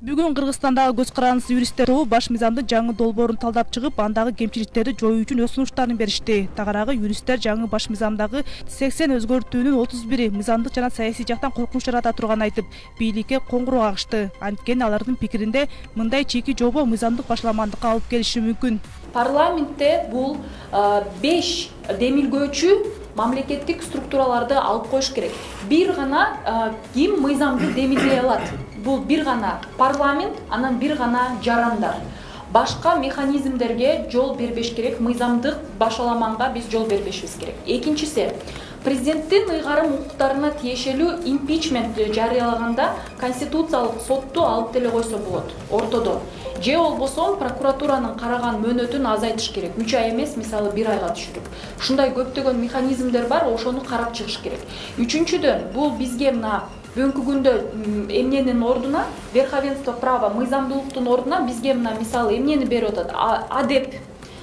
Бүгүн Кыргызстандагы көз карандысыз юристтер тобу баш мыйзамдын жаңы долбоорун талдап чыгып, андагы кемчиликтерди жоюу үчүн өз сунуштарын беришти. Тагыраагы юристтер жаңы баш мыйзамдагы 80 өзгөртүүнүн 31 мыйзамдык жана саясий жактан коркунуч жарата турганын айтып, бийликке коңгуроо кагышты. Анткени алардын пикиринде мындай чийки жобо мыйзамдык башаламандыкка алып келиши мүмкүн. Парламентте бул 5 демилгөөчү мамлекеттик структураларды алып коюш керек. Бир гана ким мыйзамды демилдей алат? Бул бир гана парламент, анан бир гана жарандар. Башка механизмдерге жол бербеш керек, мыйзамдык башаламанга биз жол бербешибиз керек. Экинчиси, президенттин ыйгарым укуктарына тиешелүү импичмент жарыялаганда конституциялык сотту алып деле койсо болот ортодо. Же болбосо прокуратуранын караган мөөнөтүн азайтыш керек. 3 ай эмес, мисалы 1 айга түшүрүп. Ушундай көптөгөн механизмдер бар, ошону карап чыгыш керек. Үчүнчүдөн, бул бизге мына бүгүнкү күндө эмненин ордуна, верховенство права, мыйзамдуулуктун ордуна бизге мына мисалы эмнени берип атат? Адеп,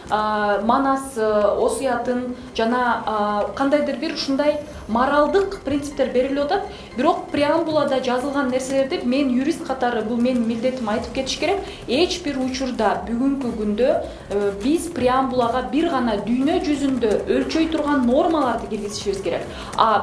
манас осуятын жана кандайдыр бир ушундай моралдык принциптер берилип атат. Бирок преамбулада жазылган нерселерди мен юрист катары бул менин милдетим айтып кетиш керек. Эч бир учурда бүгүнкү күндө биз преамбулага бир гана дүйнө жүзүндө өлчөй турган нормаларды киргизишибиз керек.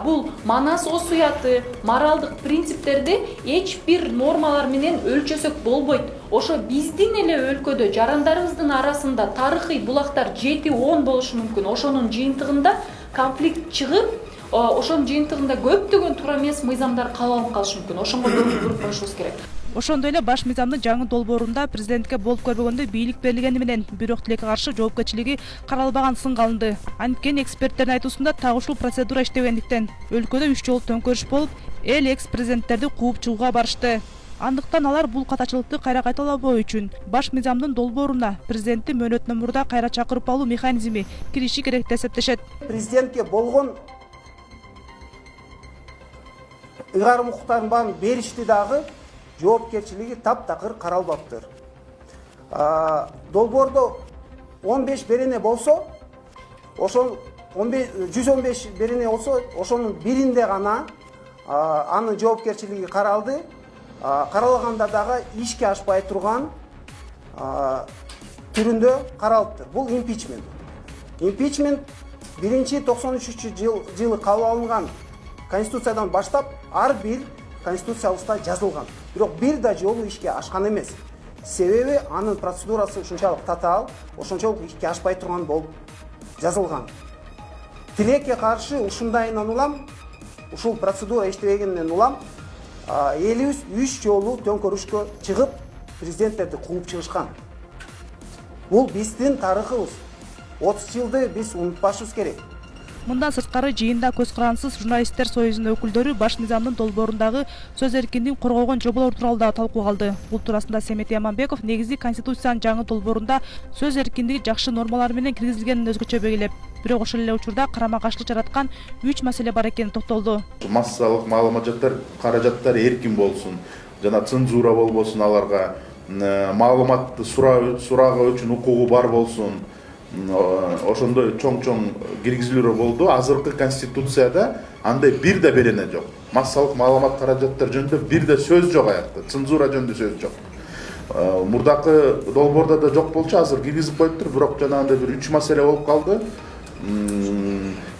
Бул манас осуяты, моралдык принциптерди эч бир нормалар менен өлчөсөк болбойт. Ошо биздин эле өлкөдө жарандарыбыздын арасында тарыхый булактар 7-10 болушу мүмкүн. Ошонун жыйынтыгында конфликт чыгып, ошонун жыйынтыгында көптөгөн туура эмес мыйзамдар кабыл калышы мүмкүн. Ошонго көңүл буруп коюшубуз керек. Ошондой эле баш мыйзамдын жаңы долбоорунда президентке болуп көрбөгөндө бийлик берилгени менен бирок тилекке каршы жоопкерчилиги каралбаган сын калынды. Анткени эксперттердин айтуусунда так ушул процедура иштебегендиктен өлкөдө 3 жолу төңкөрүш болуп, эл экс-президенттерди кууп чыгууга барышты. Андыктан алар бул катачылыкты кайра кайталабоо үчүн баш мыйзамдын долбооруна президентти мөөнөтүнөн мурда кайра чакырып алуу механизми кириши керек деп эсептешет. Президентке болгон ыйгарым укуктарын баарын беришти дагы жоопкерчилиги таптакыр каралбаптыр. Долбоордо 15 берене болсо, ошол 115 берене болсо, ошонун биринде гана анын жоопкерчилиги каралды. Каралаганда дагы ишке ашпай турган түрүндө каралыптыр. Бул импичмент. Импичмент 1-93 жылы кабыл алынган конституциядан баштап ар бир конституциябызда жазылган. Бирок бир да жолу ишке ашкан эмес. Себеби анын процедурасы ушунчалык татаал, ошончолук ишке ашпай турган болуп жазылган. Тилекке каршы ушундайынан улам, ушул процедура иштебегенинен улам, элибиз 3 жолу төңкөрүшкө чыгып, президенттерди кууп чыгышкан. Бул биздин тарыхыбыз. 30 жылды биз унутпашыбыз керек. Мындан сырткары жыйында көз карандысыз журналисттер союзунун өкүлдөрү баш мыйзамдын долбоорундагы сөз эркиндигин коргогон жоболор тууралуу да талкуу кылды. Бул туурасында Семет Яманбеков негизи конституциянын жаңы долбоорунда сөз эркиндиги жакшы нормалар менен киргизилгенин өзгөчө белгилеп, бирок ошол эле учурда карама каршылык жараткан 3 маселе бар экенин токтолду. Массалык маалыматтар, каражаттар эркин болсун, жана цензура болбосун, аларга маалыматты сурагы үчүн укугу бар болсун. Ошондой чоң киргизилүү болду. Азыркы конституцияда андай бир да берене жок. Массалык маалымат каражаттар жөнүндө бир да сөз жок аякта. Цензура жөнүндө сөз жок. Мурдакы долбоордо да жок болчу, азыр киргизип коюптур, бирок жанагындай бир 3 маселе болуп калды.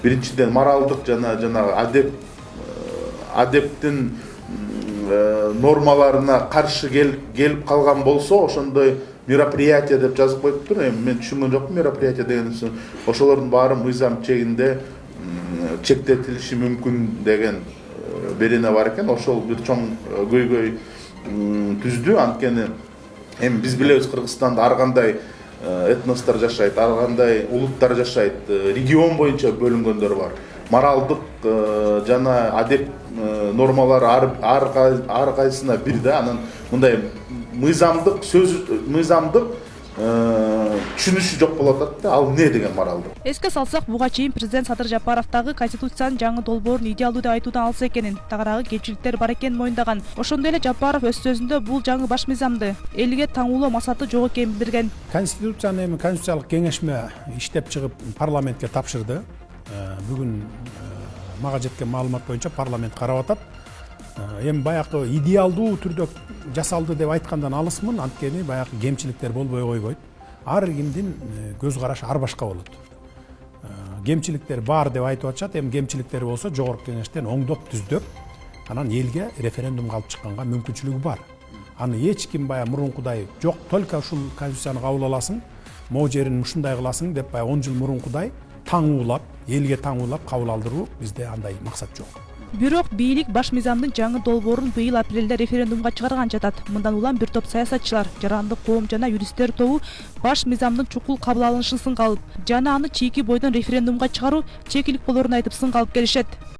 Биринчиден моралдык жана адептин нормаларына каршы келип калган болсо, ошондой мероприятие деп жазып коюптур. Мен түшүнгөн жокмун мероприятие дегенин. Ошолордун баары мыйзам чегинде чектетилиши мүмкүн деген берене бар экен. Ошол бир чоң көйгөй түздү. Анткени эми биз билебиз, Кыргызстанда ар кандай этностор жашайт, ар кандай улуттар жашайт, регион боюнча бөлүнгөндөр бар. Моралдык жана адеп нормалары ар кайсына бир да. Анан мындай мыйзамдык түшүнүшү жок болуп атат да. Ал эмне деген моралдык? Эске салсак, буга чейин президент Садыр Жапаров дагы конституциянын жаңы долбоорун идеалдуу деп айтуудан алыс экенин, тагыраагы кемчиликтер бар экенин мойындаган. Ошондой эле Жапаров өз сөзүндө бул жаңы баш мыйзамды элге таңуулоо максаты жок экенин билдирген. Конституцияны эми конституциялык кеңешме иштеп чыгып парламентке тапшырды. Бүгүн мага жеткен маалымат боюнча парламент карап атат. Эми баягы идеалдуу түрдө жасалды деп айткандан алысмын, анткени баягы кемчиликтер болбой койбойт. Ар кимдин көз карашы ар башка болот. Кемчиликтер бар деп айтып атышат, эми кемчиликтери болсо жогорку кеңештен оңдоп түздөп, анан элге референдумга алып чыкканга мүмкүнчүлүгү бар. Аны эч ким баягы мурункудай жок, только ушул конституцияны кабыл аласың, могу жерин ушундай кыласың деп баягы 10 жыл мурункудай таңуулап, элге таңуулап кабыл алдыруу бизде андай максат жок. Бирок бийлик баш мыйзамдын жаңы долбоорун быйыл апрелде референдумга чыгарган жатат. Мындан улам бир топ саясатчылар, жарандык коом жана юристтер тобу баш мыйзамдын чукул кабыл алынышын сынга алып, жана аны чийки бойдон референдумга чыгаруу чекилик болоорун айтып сынга алып келишет.